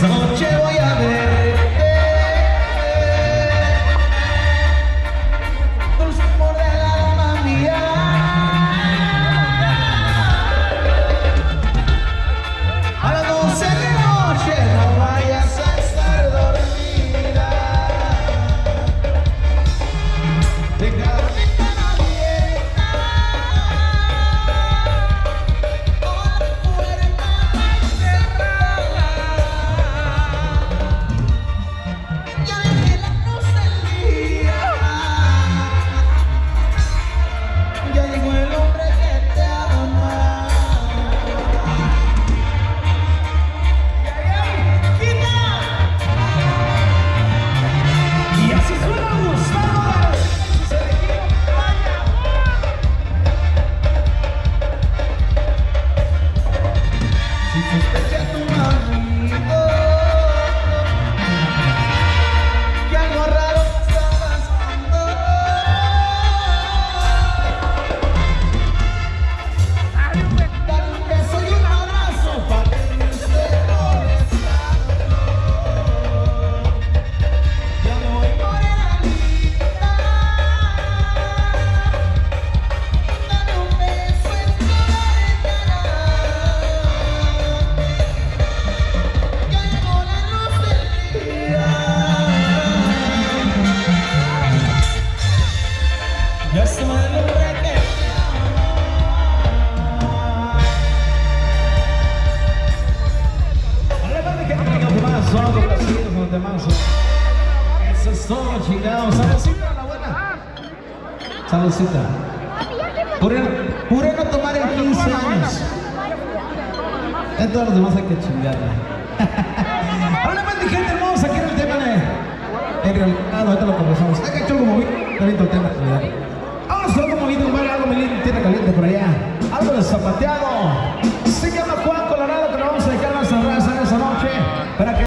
noche voy a verte, dulce amor del alma mía. A las 12 de la noche no vayas a estar dormida. Deja la ventana abierta, toda la puerta cerrada. Ya dejé la luz del día, ya llegó el hombre que te ama. Y así suena Gustavo y se le quiere vaya. Si sospecha tu amigo que algo raro está pasando, dale un beso y un abrazo para que no esté molestando. Ya me voy por el alita, dale un beso en tu ventana. Ya llegó la luz del día, ya se va el hombre que te ama. Vale, vale, que tenga un mazo, algo así, un temazo. Eso es todo, chingados. Saludcita, la buena. Saludcita. Pure no tomar en 15 años. En todos los demás hay que chingarla. Hola, banda, gente hermosa, aquí en el tema de... En realidad, ahorita lo conversamos. Está hecho algo movido, está lindo el tema, en realidad. Vamos a algo movido, algo muy lindo, tierra caliente por allá. Algo de zapateado.